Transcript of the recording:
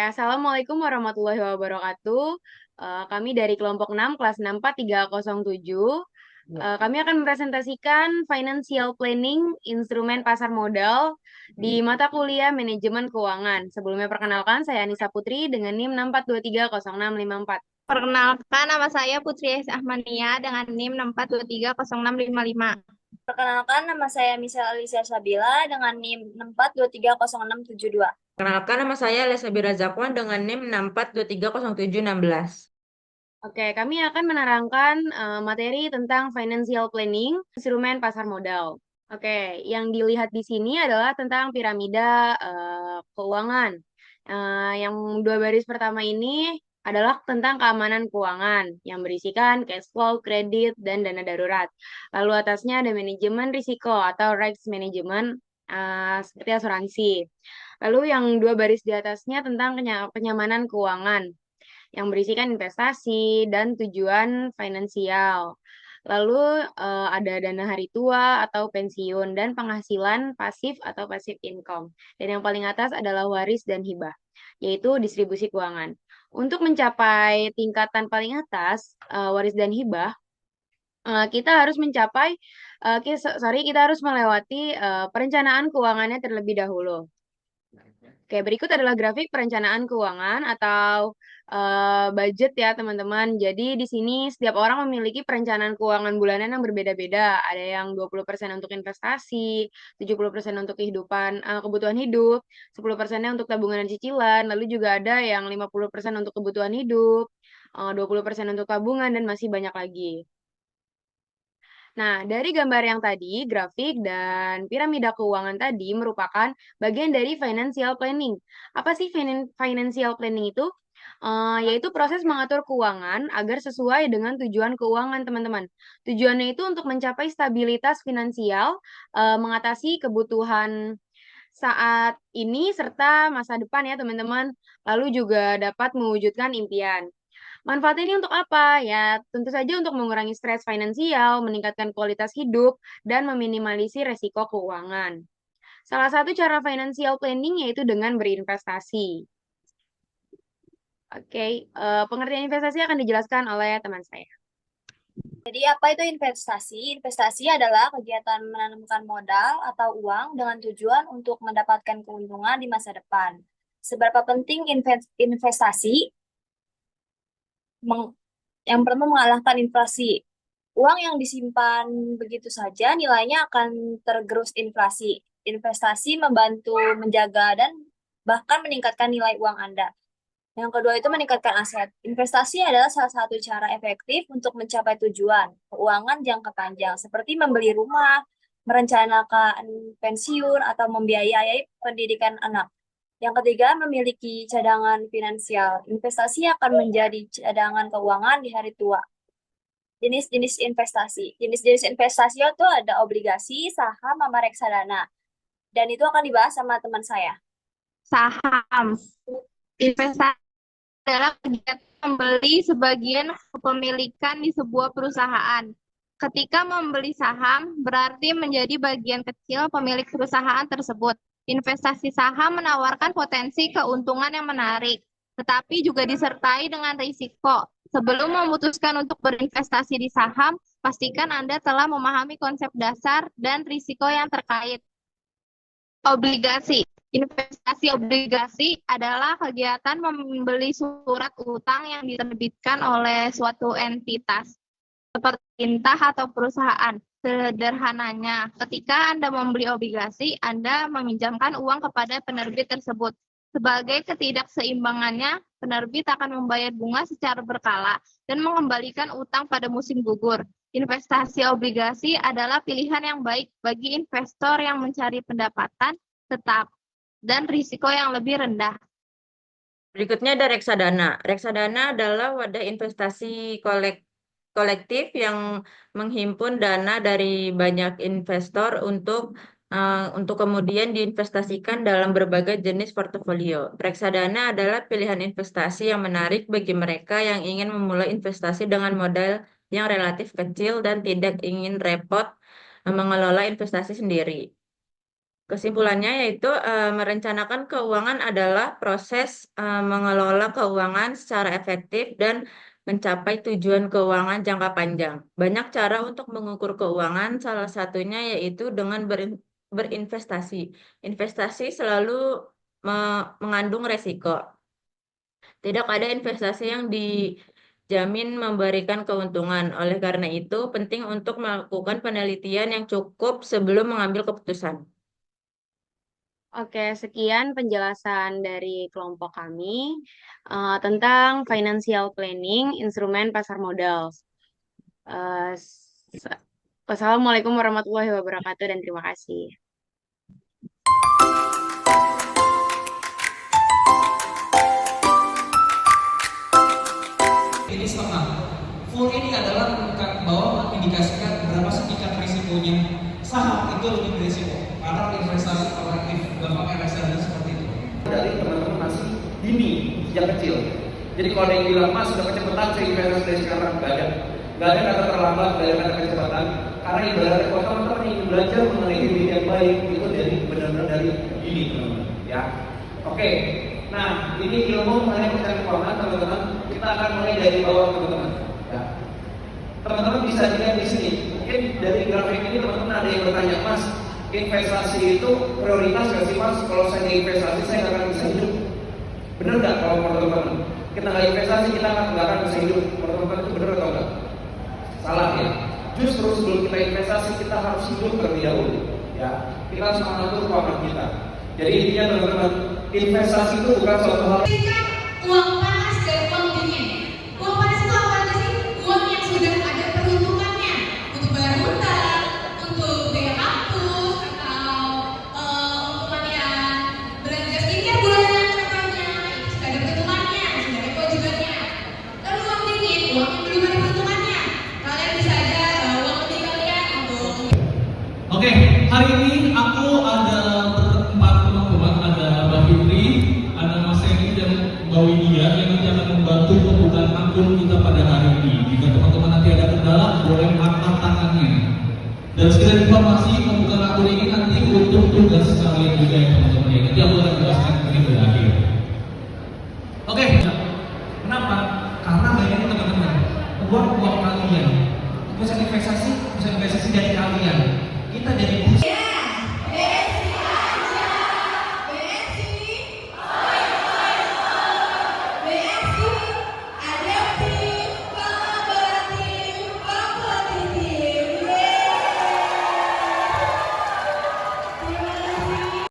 Assalamualaikum warahmatullahi wabarakatuh. Kami dari kelompok 6, kelas 64307. Kami akan mempresentasikan Financial Planning, Instrumen Pasar Modal di mata kuliah Manajemen Keuangan. Sebelumnya perkenalkan, saya Anissa Putri dengan NIM 642306554. Perkenalkan, nama saya Putri S. Ahmania dengan NIM 6423065. Perkenalkan, nama saya Misal Alicia Sabila dengan NIM 642300672. Perkenalkan, nama saya Lesabira Zakwan dengan NIM 642300716. Oke, kami akan menerangkan materi tentang financial planning, instrumen pasar modal. Oke, yang dilihat di sini adalah tentang piramida keuangan. Yang dua baris pertama ini adalah tentang keamanan keuangan yang berisikan cash flow, kredit, dan dana darurat. Lalu atasnya ada manajemen risiko atau risk management seperti asuransi. Lalu yang dua baris di atasnya tentang kenyamanan keuangan yang berisikan investasi dan tujuan finansial. Lalu ada dana hari tua atau pensiun dan penghasilan pasif atau passive income. Dan yang paling atas adalah waris dan hibah, yaitu distribusi keuangan. Untuk mencapai tingkatan paling atas, waris dan hibah, kita harus mencapai, kita harus melewati perencanaan keuangannya terlebih dahulu. Oke, berikut adalah grafik perencanaan keuangan atau budget ya, teman-teman. Jadi di sini setiap orang memiliki perencanaan keuangan bulanan yang berbeda-beda. Ada yang 20% untuk investasi, 70% untuk kebutuhan hidup, 10%-nya untuk tabungan dan cicilan, lalu juga ada yang 50% untuk kebutuhan hidup, 20% untuk tabungan, dan masih banyak lagi. Nah, dari gambar yang tadi, grafik dan piramida keuangan tadi merupakan bagian dari financial planning. Apa sih financial planning itu? Yaitu proses mengatur keuangan agar sesuai dengan tujuan keuangan, teman-teman. Tujuannya itu untuk mencapai stabilitas finansial, mengatasi kebutuhan saat ini serta masa depan ya, teman-teman. Lalu juga dapat mewujudkan impian. Manfaatnya ini untuk apa? Ya, tentu saja untuk mengurangi stres finansial, meningkatkan kualitas hidup, dan meminimalisir resiko keuangan. Salah satu cara financial planning yaitu dengan berinvestasi. Oke, pengertian investasi akan dijelaskan oleh teman saya. Jadi apa itu investasi? Investasi adalah kegiatan menanamkan modal atau uang dengan tujuan untuk mendapatkan keuntungan di masa depan. Seberapa penting investasi? Yang pertama, mengalahkan inflasi. Uang yang disimpan begitu saja nilainya akan tergerus inflasi. Investasi membantu menjaga dan bahkan meningkatkan nilai uang Anda. Yang kedua itu meningkatkan aset. Investasi adalah salah satu cara efektif untuk mencapai tujuan keuangan jangka panjang, seperti membeli rumah, merencanakan pensiun, atau membiayai pendidikan anak. Yang ketiga, memiliki cadangan finansial. Investasi akan menjadi cadangan keuangan di hari tua. Jenis-jenis investasi. Jenis-jenis investasi itu ada obligasi, saham, sama reksadana. Dan itu akan dibahas sama teman saya. Saham. Investasi adalah kegiatan membeli sebagian kepemilikan di sebuah perusahaan. Ketika membeli saham, berarti menjadi bagian kecil pemilik perusahaan tersebut. Investasi saham menawarkan potensi keuntungan yang menarik, tetapi juga disertai dengan risiko. Sebelum memutuskan untuk berinvestasi di saham, pastikan Anda telah memahami konsep dasar dan risiko yang terkait. Obligasi. Investasi obligasi adalah kegiatan membeli surat utang yang diterbitkan oleh suatu entitas, seperti pemerintah atau perusahaan. Sederhananya, ketika Anda membeli obligasi, Anda meminjamkan uang kepada penerbit tersebut. Sebagai ketidakseimbangannya, penerbit akan membayar bunga secara berkala dan mengembalikan utang pada musim gugur. Investasi obligasi adalah pilihan yang baik bagi investor yang mencari pendapatan tetap dan risiko yang lebih rendah. Berikutnya ada reksadana. Reksadana adalah wadah investasi kolektif yang menghimpun dana dari banyak investor untuk kemudian diinvestasikan dalam berbagai jenis portofolio. Reksadana adalah pilihan investasi yang menarik bagi mereka yang ingin memulai investasi dengan modal yang relatif kecil dan tidak ingin repot mengelola investasi sendiri. Kesimpulannya yaitu merencanakan keuangan adalah proses mengelola keuangan secara efektif dan mencapai tujuan keuangan jangka panjang. Banyak cara untuk mengukur keuangan, salah satunya yaitu dengan berinvestasi. Investasi selalu mengandung resiko. Tidak ada investasi yang dijamin memberikan keuntungan. Oleh karena itu, penting untuk melakukan penelitian yang cukup sebelum mengambil keputusan. Oke, sekian penjelasan dari kelompok kami tentang financial planning, instrumen pasar modal. Eh, Wassalamualaikum warahmatullahi wabarakatuh dan terima kasih. Ini setengah. Full ini adalah bahwa mengindikasikan berapa sih tingkat risikonya. Saham itu lebih berisiko karena investasi kolektif, gampangnya reksadana seperti itu. Dari teman-teman masih dini, sejak kecil. Jadi kalau ada yang bilang, Mas sudah kecepatan saya investasi dari sekarang, nggak ada kata terlambat, nggak ada kata kecepatan. Karena ibaratnya kalau teman-teman ingin belajar mengenai diri yang baik itu dari benar-benar dari dini, teman-teman. Ya, oke. Nah, ini ilmu mengenai perencanaan keuangan, teman-teman. Kita akan mulai dari bawah, teman-teman. Ya. Teman-teman bisa dilihat di sini. Mungkin dari grafik ini teman-teman ada yang bertanya, Mas, investasi itu prioritas nggak sih, Mas? Kalau saya investasi, saya nggak akan bisa hidup. Benar nggak kalau menurut teman-teman? Kita nggak investasi, kita nggak akan bisa hidup. Menurut teman-teman itu benar atau enggak? Salah ya. Justru sebelum kita investasi, kita harus hidup terlebih dahulu. Ya, kita harus mengatur keuangan kita. Jadi intinya teman-teman, investasi itu bukan suatu hal. Uang panas dan uang dingin. Uang panas itu apa aja sih? Uang yang sudah ada peruntukannya untuk bayar hutang, untuk biaya kampus, atau untuk latihan belanja skincare bulanan contohnya. Itu sudah ada peruntukannya, sudah ada kewajibannya. Lalu uang dingin, uang yang belum ada peruntukannya. Kalian bisa aja uang lebih kalian untuk. Oke, hari ini aku ada berempat teman-teman, ada Mbak Fitri, ada Mas Heni dan Mbak Widya yang nanti akan membantu pembukaan akun kita pada hari ini. Jika teman-teman nanti ada kendala, boleh angkat tangannya. Dan sekalian informasi pembukaan akun ini nanti untuk tugas kalian juga ya teman-teman ya. Nanti aku akan jelaskan mungkin di akhir. Oke, kenapa? Karena bayangin teman-teman, uang kalian, bisa investasi dari kalian. Kita jadi